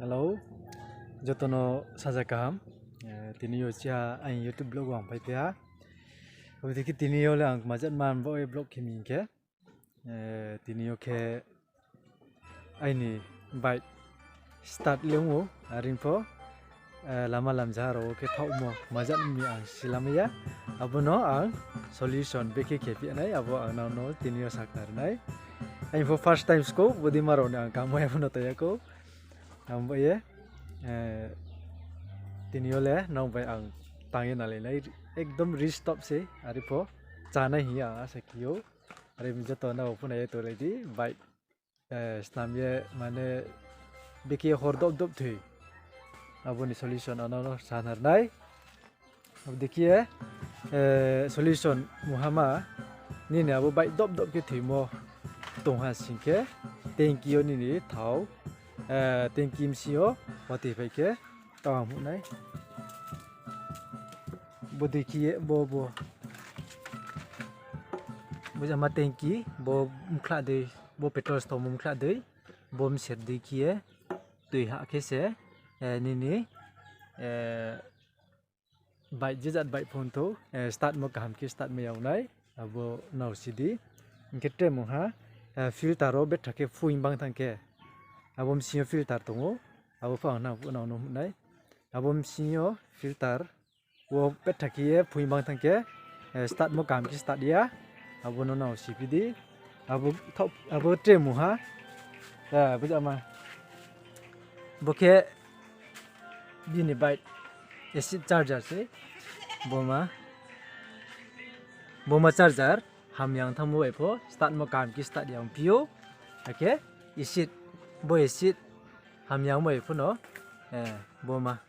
Hello, jotono saja kaham. Tini yo cia ain YouTube blog wang pai pia. Tapi tini yo lang majan man boy blog kimi ke. Tini yo ke Aini Bike start leungu arinpo lama lam jaro ke thau mo majan mi ang silamaya. Abono ang solution beki ke pi nai abo ang no tini yo sakar nai. Ain for first time sko bodi maro ang kamoy abono to yako. Ang boye tiniyole nau bai ang tangin alai nai ekdom restop se aripo chana hi a sakiyo ari mi jato na open ay to lady bai stamye mane beki hordop dop thui aboni solution anano sanar nai ab dekhiye solution muhama ni ne abo bai dop dop ke thui mo tongha singke tanky yo ni thau tanky msio pati bai ke tawang mu nai bo dekhiye bo jama tanky bo mkhla de bo petrol stom mkhla de bo mser dekhiye tui ha kese ni bai jizat bai phone to start mo kaham ki start me yaw nai abo naw sidi ngete mo ha filter ro bet thake fuing bang thangke abom sio filter tongo abo phang na no nai abom sio filter wo bet thake fuing bang thangke start mo kam ki start ya abo no naw cpd abo tre mo ha bujama boke bini bike acid charger se boma charger ham yang thamu epo start mo kam ki start yang pio okay acid bo acid ham yang mo epo no boma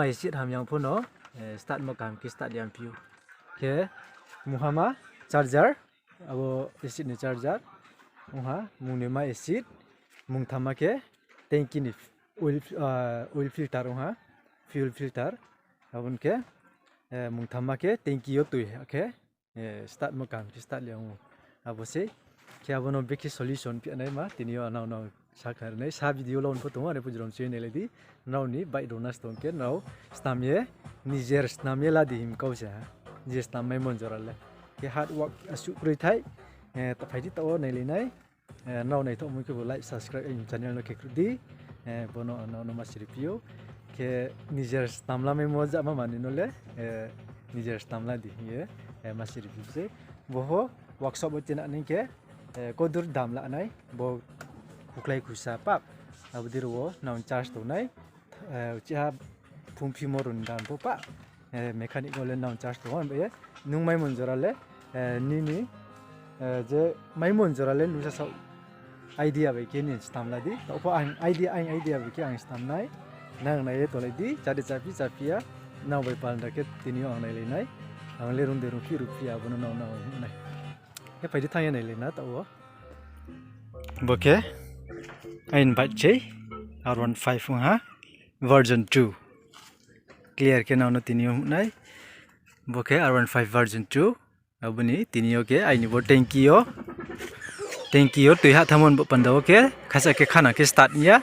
acid ham yang pho no start mo kam ki start yang pio okay muhama charger abo acid ni charger muha mungni ma acid mung thama ke tanky ni oil filter ha fuel filter abun ke mung thama ke tanky yo tui okay start mo kam ki start leung abose ke abono beki solution pi anai ma tinio anau no sakar nai sa video laun photo ma re pujrom channel ledi nau ni bai donas ton ke nau stamye nijer stamye la dim kausa je stam mai mon jorale ke hard work asu proi thai ta phaidi to nei le nai nau nei to mu ke like subscribe in channel no ke krudi bono no masiri pio ke nijer stamla me moja ma mani no le nijer stamla di ye masiri pise boho workshop otina ni ke kodur damla nai bo kuklai khusa pap abdir wo naun charge to nai cha phumpi morun dam po pa mechanic ole naun charge to on be nung mai monjorale ni je mai monjorale lusa sau idea be ke ni stamla di to po ang idea be ke ang stam nai nang nai to le di chade chapia naw bai pal da ke tinio ang nai le nai ang le run de ru pi abono naw nai ke pai di thang nai le na to wo boke Aini Bike che R15 ha version 2 clear ke naw no tinio nai boke R15 version 2 abuni tinio ke aini bo tanky yo tui ha thamon bo pandaw ke khasa ke khana ke start nya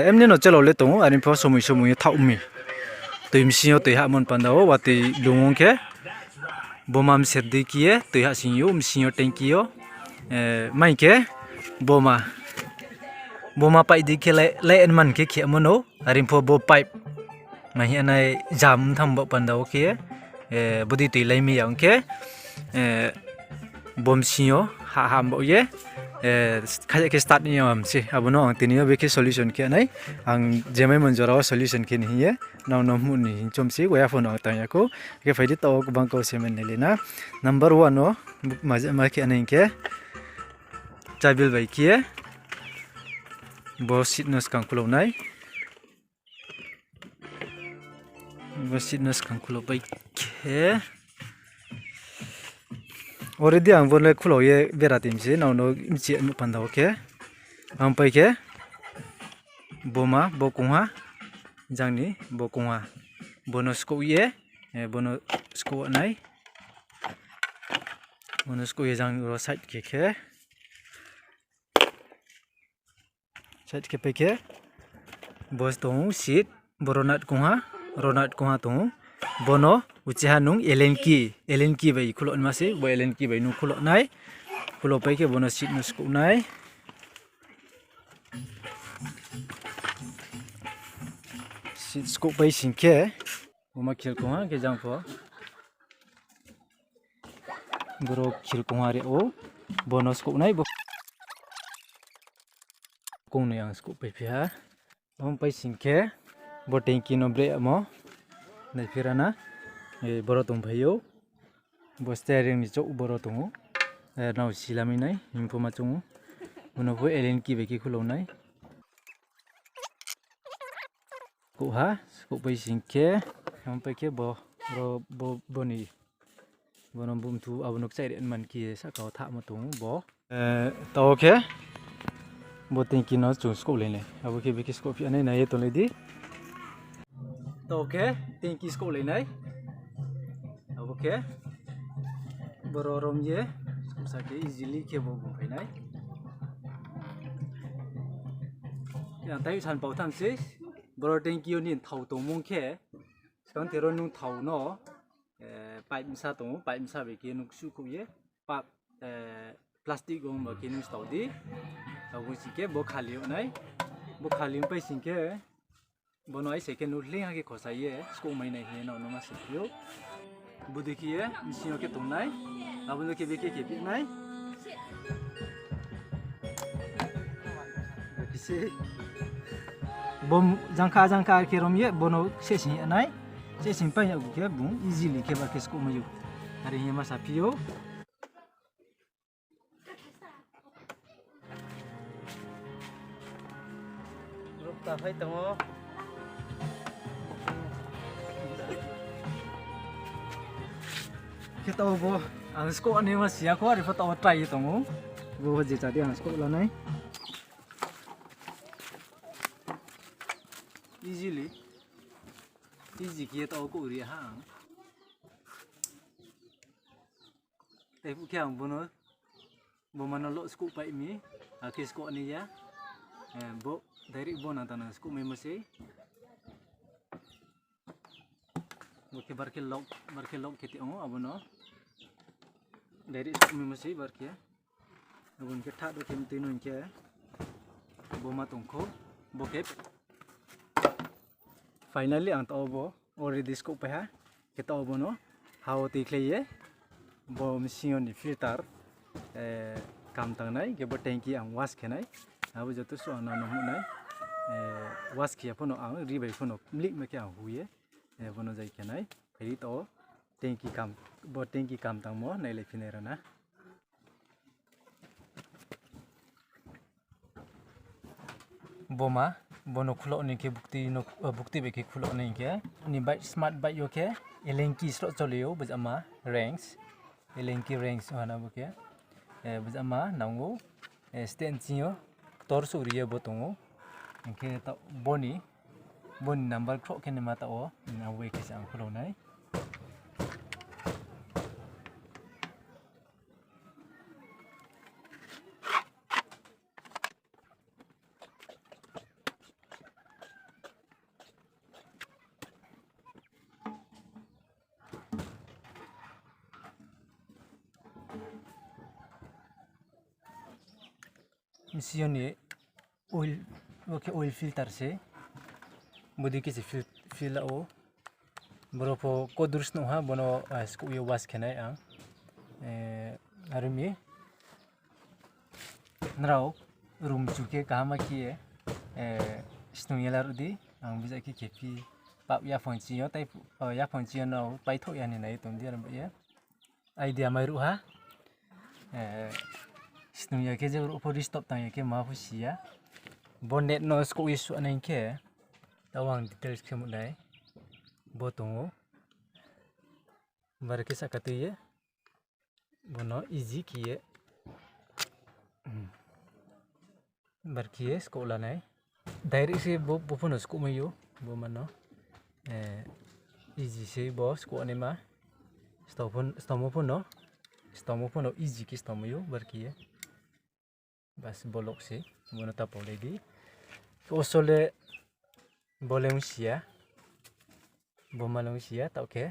emne no chalo le tongo arin pho somui thaumi tuim sio tui ha mon pandaw wati lungong ke bomam serdi kiye tui ha sinyo msio tanky yo mai ke boma pai di ke le man ke khia mono arin pho bo pipe mai anai jam tham bo pandaw ke bodi tui lai mi yang ke bom sio ha bo ye khaja ke start ni am si abono ang tinio be ke solution ke nai ang jemai monjora solution ke ni ye naw no mu ni chom si goya phone ta ya ko ke faidi to bang ko semen ne lena number 1 no ma ke anai ke chabil bai ke bo sitness kang kulo nai bo sitness kang kulo bai ke already ang bonle khulo ye beratim se naw no chi mu pandaw ke ang pai ke boma bokungha jangni bokungha bono sko ye bono sko nai bono sko ye jang ro side ke Chat ke peke bos tong sit boronat konha tong bono ucihan nung elenki bai kulok masih bo elenki bai nung kulok nai kulok peke bono sit nung skuk nai sit skuk bai singke boma kil konha ke jangpo boro kil konha re o bono skuk nai bo kong yang skuk pai pia bom pai singke bo tanky no bre mo nai firana boro tong bhayo bo steering ni chok boro tongo naw silami nai info ma chongo uno bo elenki beki khulong nai ko ha ko pai singke am pai ke bo boni bonom bum tu abunok chai den man ki sa ka tha ma tongo bo to ke bo tanky no chung sko le ne abo ke beki sko pi anai nai to le di to ke tanky sko le nai abo ke boro rom ye sake easily ke bo bum nai yang tai san pau tham se boro tanky ni thau to mong ke skang tero nung thau no pipe sa to pipe sa be ke nuk su ku ye pa plastic gom ba ke nung stau di abo sike bo khali nai bo khali pai singke bono ai second nu le ha ke khosa ye sko mai nai he no no ma sikyo bu dekhiye machine ke tum nai abun ke beke ke pi nai kisi bom jangka ke rom ye bono se sin nai se sin pa ya ke bum easily ke ba ke sko mai yo hari ye ma sapio ta phải tao cái tao bo ang sko ani ma sia ko ri tao try tao bo je cha dia ang sko la nai easy kia tao ko ri ha tai pu kyang bono bo mano lo sko pai mi ke sko ani ya bo dari bona tanah skuk me masih bukan barke log kiti ongo abono dari skuk me masih barke abon ke thak do kem tinu ke boma tongko bokep finally ang tao bo already skuk pa ha ke tao bono how ti kleye bo machine ni filter kam tang nai ke bo tanky ang wash kenai abo joto so ana no nai was kia pono ang ribai pono mlik me kya huye bono jai kenai pheri to tanky kam tang mo nai le finera na boma bono khulo ni ke bukti be ke khulo ni ke ni bike smart bike yo ke elenki slot choleo bujama ranks elenki ranks hana bu ke bujama nango stand chiyo torso riya botongo ke ta boni number kro ke ne mata o na we ke sang khulo nai machine ni oil filter se bodi ke fill o boropo kodurs no ha bono sku yo was kenai ang arumi nrao room chuke kama ki stung yelar di ang bisa ki kepi pap ya fonchi yo tai ya fonchi no pai tho ya ni nai tom dia ya idea mai ru ha stung ya ke je ro po stop tang ya ke ma fusia bonnet no sku isu anai ke tawang details ke mulai botongo barke sakati ye bono easy kiye barkiye sekolah nai direct se bo phono sko mayo bo mano easy se bo sko ani ma stomo phono easy ki stomo yo barkiye bas bolok se bono tapo lady osole boleh sia bomalong sia tau ke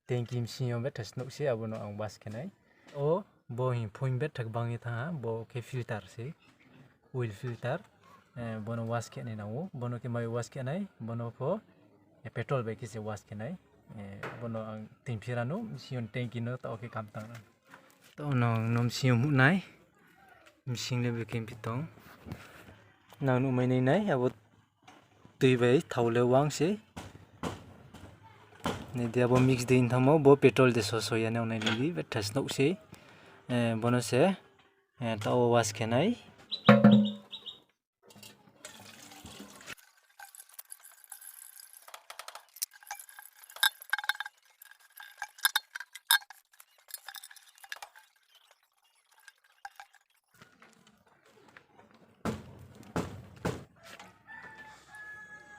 tanky msiyo bet tasnuk sia abono ang was kenai o bo hi point bet tak bangi tha bo ke filter si oil filter bono was kenai nawo bono ke mai was kenai bono po petrol be kisi was kenai bono ang timpirano msiyon tanky no tau ke kamtang tau nom msiyo mu nai msing le be kem pitong nang nu mai nai abo tui bai thaule wang se ne dia bo mix din thamo bo petrol de so ya ne nai li bet thasnok se bono se tau was kenai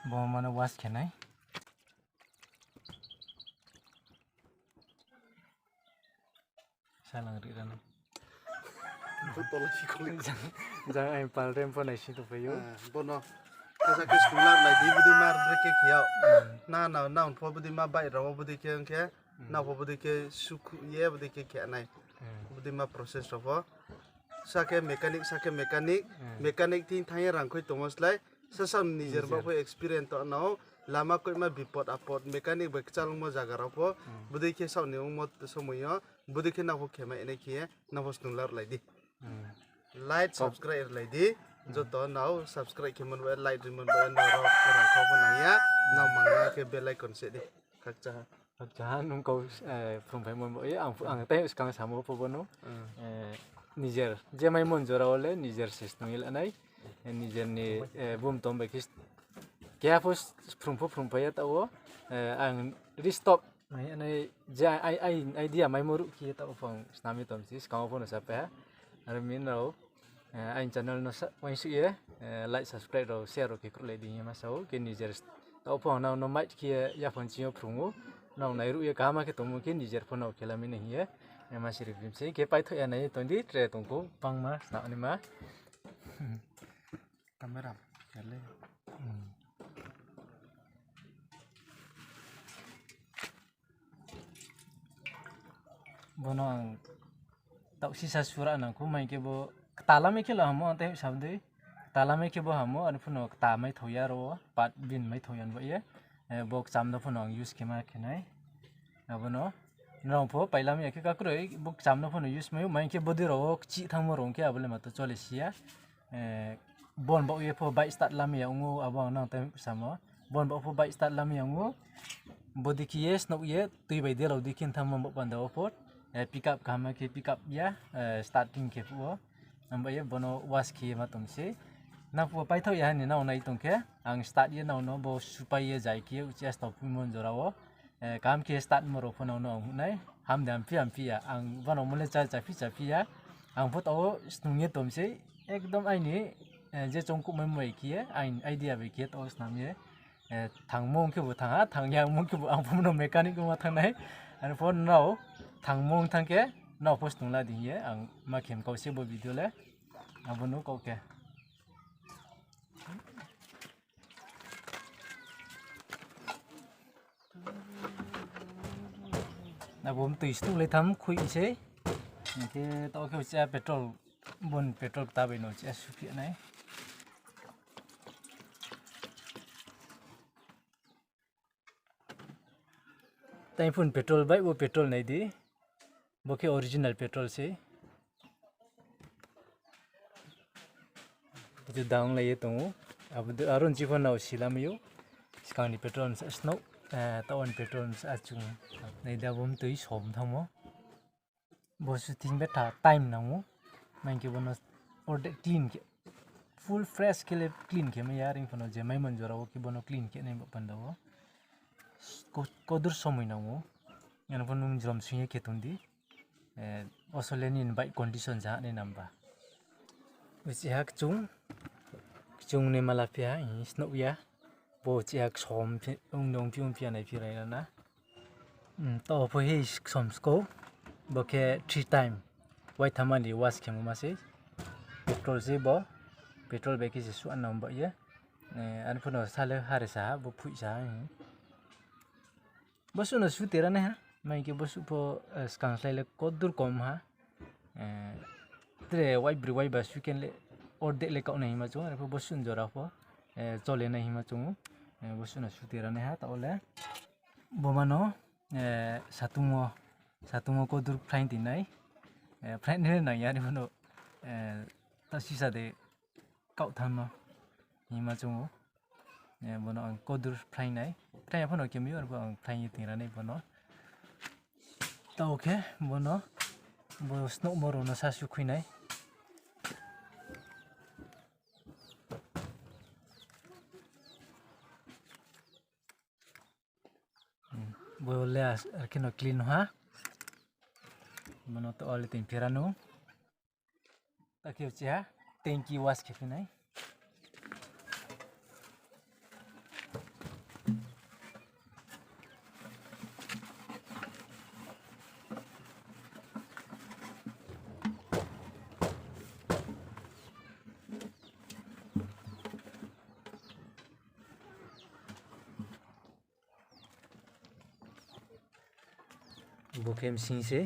bo mana was kenai salang ri ran Betul sih kulit. jangan ai pal rem pon ai si to payo Bono. Kasa ke sekolah lagi di budi mar breke kiau. Na po budi ma bai rawa budi ke na po budi ke suku ye budi ke nai. Budi ma proses rawa. Sake mekanik tin thanya rangkoi tomos lai. Sesam nijer ba ko experience to no lama koi ma bipot apot mekanik ba chalung mo jaga rapo budi ke saw ne mo somoyo budi ke na ko khema ene ke na ho snular lai di. Like subscribe lai di joto now subscribe kemen wa like remon ba na ro orang ko ba naya na mangna ke bell icon se di kakcha nung kau from pai mon bo ye ang te skang samo po bono nijer je mai mon jora ole nijer system il anai nijer ni bum tom ba kis kya pos from pai ta wo ang restop mai anai ja ai idea mai moru ki ta phong snami tom si skang po no sa pa ar min ro anh channel nó quay sự ấy like subscribe rồi share rồi cái cột lại đi mà sau cái nijer tao phong nào nó mãi kia ya phong chiếu phùng nào này rồi cái mà cái tông cái nijer phong nào cái là mình này ấy mà chỉ review sẽ cái bài thôi này tôi đi rồi tông cũng bằng mà nào này mà kamera kale bono tau sisa sura nang ku mai ke bo tala me ke la hamo ante sabde tala me ke bo hamo an phuno ta mai thoya ro pat bin mai thoyan bo ye bok cham da phuno use ke ma ke nai abono no pho paila me ke ka kroi bok cham da phuno use mai ke bodi ro chi thang mo rong ke abole ma to chole sia bon bo ye pho bai start lam ya ngo abang nang te samo bon bo pho bai start lam ya ngo bodi ki yes no ye tui bai de lo dikin tham mo ban da pho pick up kama ke pick up ya starting ke pho namba ye bono was ki ma tum se na pho pai thau ya ni na nai tung ke ang start ye na no bo supai ye jai ki uchi stop mon jorawo kam ke start mo ro pho no no nai ham dam pi ya ang bono mole cha pi ya ang pho to snung ye tum se ekdom ai ni je chong ku mai ki ye ai idea be ke to snam ye thang mong ke bu thang thang yang mong ke bu ang pho no mechanic ma thang nai an pho no thang mong thang ke no post nung la di ye ang ma khem ko se bo video le abono ko ke na bom tui stu le tham khui se ke to ke cha petrol bon petrol ta be no cha su phi nai tai phun petrol bai wo petrol nai di bo ke original petrol se itu daung lai tu abu arun jivan nau silam yu sekarang ni petrol sa snow tawan petrol sa chung nei da bom tui som thamo bo shooting beta time namu main ke bonus order clean ke full fresh ke le clean ke ma yaring phono je mai man jora ki bono clean ke nei pandawo ko dur somoi namu yan pon nung jom suye ke tundi Australian bike condition ja ne namba uchi hak chung ne malapia snow ya bo chi hak som ong pium pia nai pi rai na to pho he som sko bo ke 3 time wai thamani was ke ma se petrol se bo petrol be ki su an number ye an phono sale harisa bo phui sa bosu no su tera ne ha mai ke bosu po skang sai le kodur kom ha tre wai bri wai ba su ken le orde le ka nei ma chung an bosu jora po chole nei ma chung bosu no su tera ne ha ta ole bomano satumo kodur flying tin nai flying ne na ya ni phono ta sisa de kau tham no ni ma chung bono ang kodur flying nai flying phono ke mi or bo flying tin ra nei bono ta okay bono bo snow moro no sa su khui nai bo le arkeno clean ha bono to all tin pirano ta ke cha tanky wash ke nai bokem sing se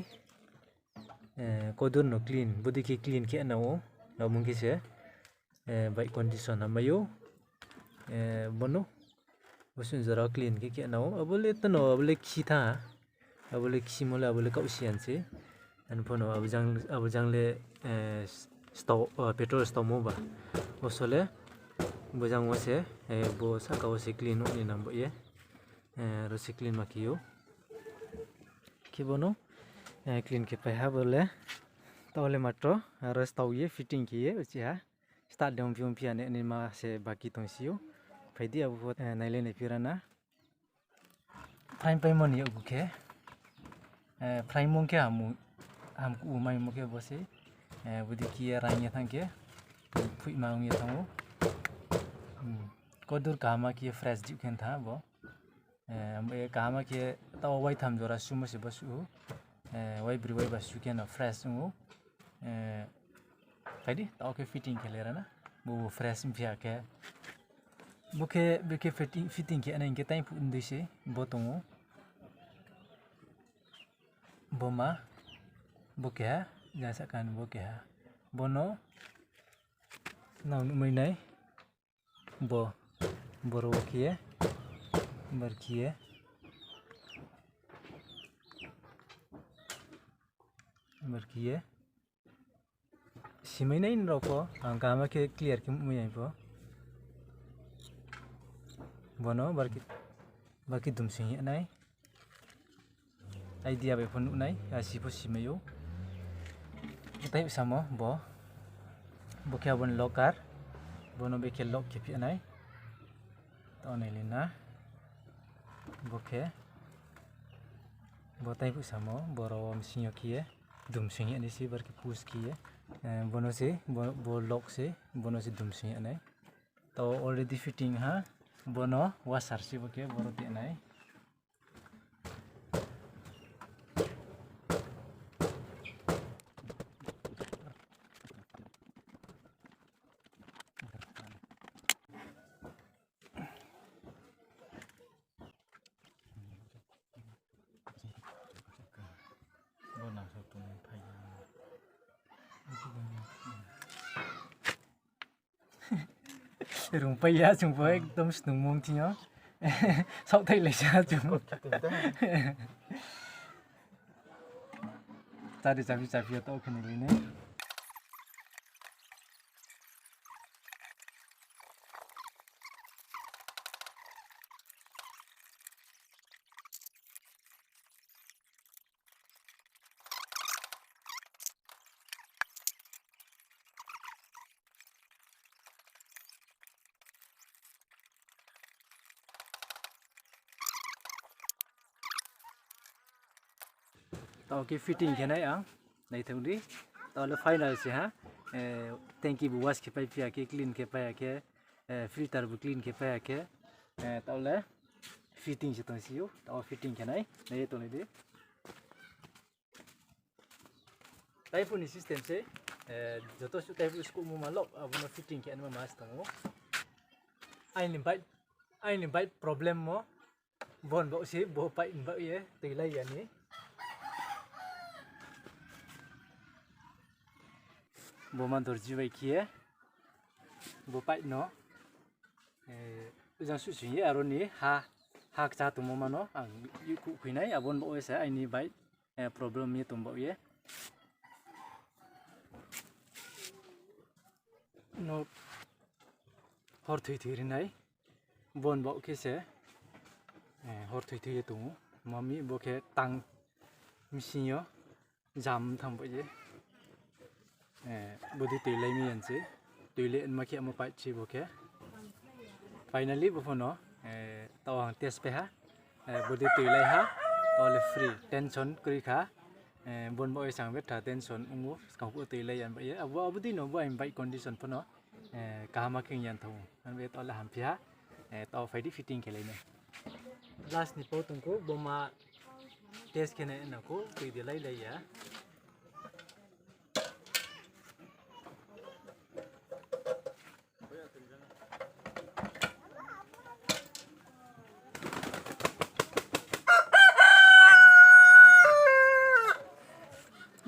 kodur no clean body ke clean ke na o na mung ke se bike condition amayo bono bosun zara clean ke na o abole to no abole khi tha abole khi mola abole ka usian se an phono abujang le stop petrol stop mo ba osole bojang mo se bo saka o se clean ni nambo ye ro se clean makiyo ke bono clean ke pa ha bole tole matro ras tau ye fitting ki ye uchi ha start dom pion pian ne ma se baki tong siyo phaidi abu naile ne pirana prime pai mon ye ubu ke prime mon ke ham ku mai mo ke bose budi ki ra nya thang ke phui ma ngi thang kodur kama ki fresh ju ken tha bo kama ke taw wai tham jora sumo se basu wai bri wai basu ken fresh ngo phaidi taw ke fitting ke lera na bo fresh mpia ke buke fitting ke anai ke tai pu ndui se bo tongo boma buke ha jasa kan buke ha bono nau mai nai bo boro kiye barkiye simai nai roko angkama ke clear ke mu yai po bono barki dum sing nai idea be phonu nai asi po simayo tai samo bo bokya bon lokar bono be ke lok ke pi nai to nai lina bokhe botai pu samo boro msinyo kiye dum sing ni si barki pus kiye bono se bo lok se bono se dum sing nai to already fitting ha bono washer si boke boro ti nai rumpai ya jumpa ekdom senung mung tiyo sau thai lai sa jum tadi capi to kene lene tao cái fitting cái này à này thằng đi tao là final sẽ ha tanky bu wash cái pipe cái clean cái pipe cái filter bu clean cái pipe cái tao là fitting sẽ tao xíu tao fitting cái này tao này đi tai phone system sẽ joto su tai phone school mu malok abono fitting cái anh mà master mo Aini Bike problem mo bon bauh si bo pai bauh ye tui lai ya ni bo man dorji bai kie bo pai no ujang su ye aro ni ha cha tu mo mano ang ku khuinai abon bauh se Aini Bike problem ye tum bauh ye no hor thui rinai bon bauh ke se hor thui tu mami bo ke tang misinyo jam thang bauh ye bodi tui lai mi yan si tui le ma ki mo pai chi bo ke finally bo phono tawang test pe ha bodi tui lai ha all free tension kri kha bon bauh sang bet tha tension ungu skang pu tui lai yan ba ye abudi no bo Aini Bike condition phono ka ma king yan thong an bet all ham pia taw faidi fitting ke lai ne last ni po tung ko bo ma test ke na ko tui de lai ya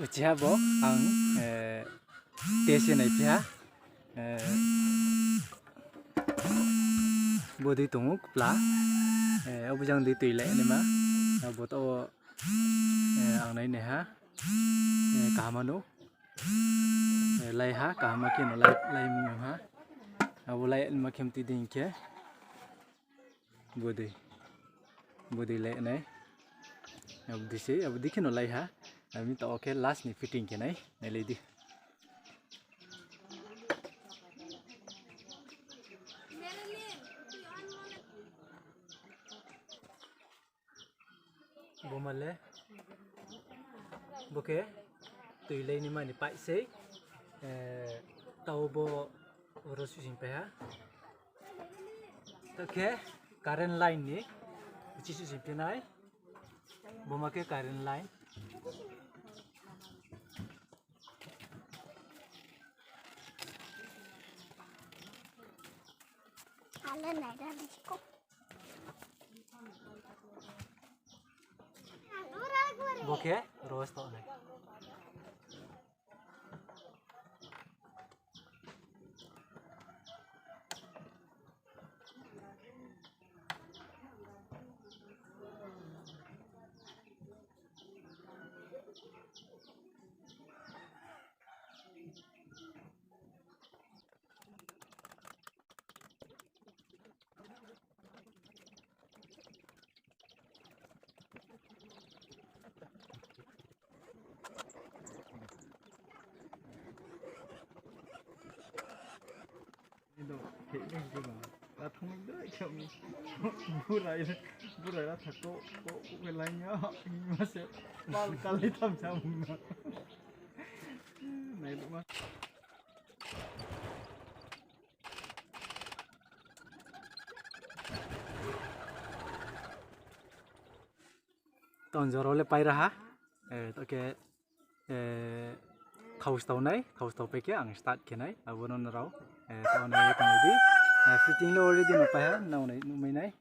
ucia bo ang tesi nai pia bodi tungu pla obujang di tui lai ni ma bo to ang nai ne ha kamanu lai ha kama ki no lai mi ha abu lai ma kem ti ding ke bodi lai nai abdi ki no lai ha ami to okay last ni fitting ke nai le di bomale boke tui lai ni ma ni pai se tau bo rosu sing pe ha okay current line ni uci su sing pe nai boma ke current line Ala này ra đi cốc. boke rose to nai là không đợi kiểu bu này là thật cô cái này nhá nhưng mà sẽ bao cái lấy thầm sao mùng này đúng không ton joro le pai raha to ke khaus tau pe ke ang start ke nai abonon rau to nai ko di fitting lo already no pa ha now nai nu mai nai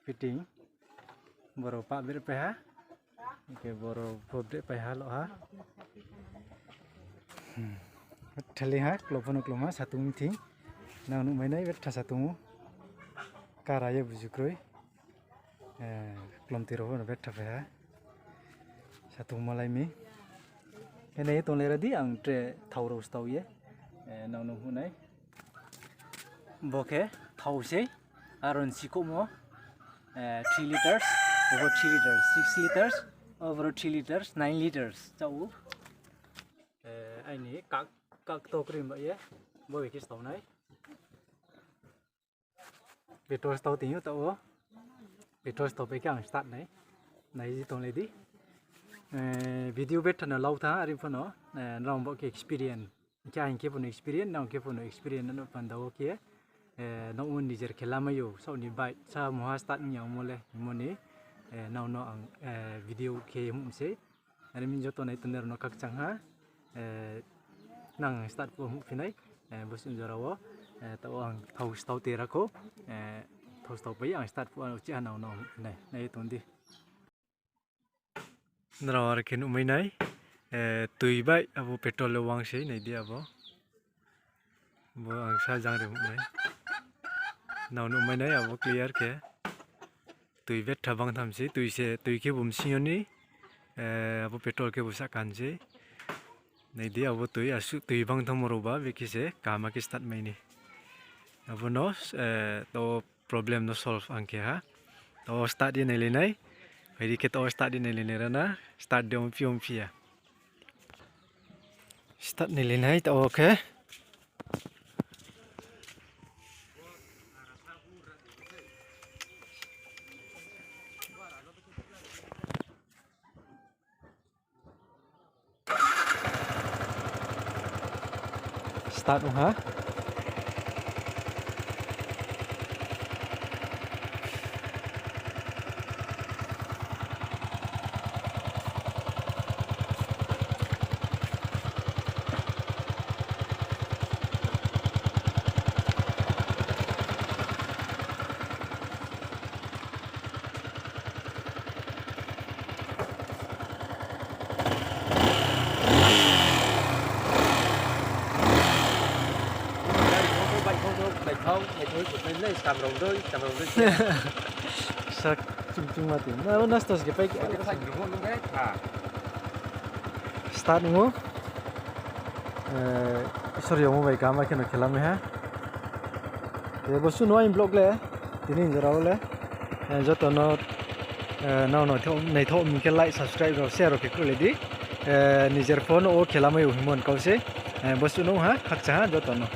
fitting boro pa ber pe ha ke boro fob pe ha lo ha thali ha klopon kloma satung thing now nu mai nai bet tha satung kara ye bujukroi klom tiro no bet tha pe ha satung malai mi ini to le radi ang tre thau ro stau ye nau no hunai boke thau se aron sikomo 3 liters over 3 liters 6 liters over 3 liters 9 liters chau ai kak to krim ba ye bo ke stau nai petrol stau tinyo to petrol stau pe kang start nai ji tong le di video bet na lau tha ari phono rong bo ke experience kya in ke phono experience na ke phono experience no pandao ke no un nijer kelamayo so ni bai sa moha start nyang mole moni now no ang video ke hum se ari min joto nai tuner no kak chang ha nang start po hum finai bos unjarawo tao ang thau stau tera ko thau stau pai ang start po uchi anau no nei tundi nrawar ken umai nai tui bai abo petrol lo wang sei nei dia abo bo ang sa jang re umai nau no umai nai abo clear ke tui vet thabang tham sei tui ke bum sioni abo petrol ke busa kan sei nei dia abo tui bang tham roba bekise kama ke start mai ni abo no to problem no solve angke ha to start dia nei le nai jadi kita start di nilai rana start di ompi ya start nilai naik tak oke start ha sak cung mati na nastas ke pai start ngo sorry mo bai kama keno khelame ha ye bosu no im blog le tinin jarao le joto no no tho nei tho mi ke like subscribe ro share ro ke kule di nijer phone o khelame u himon kause bosu no ha khakcha ha joto no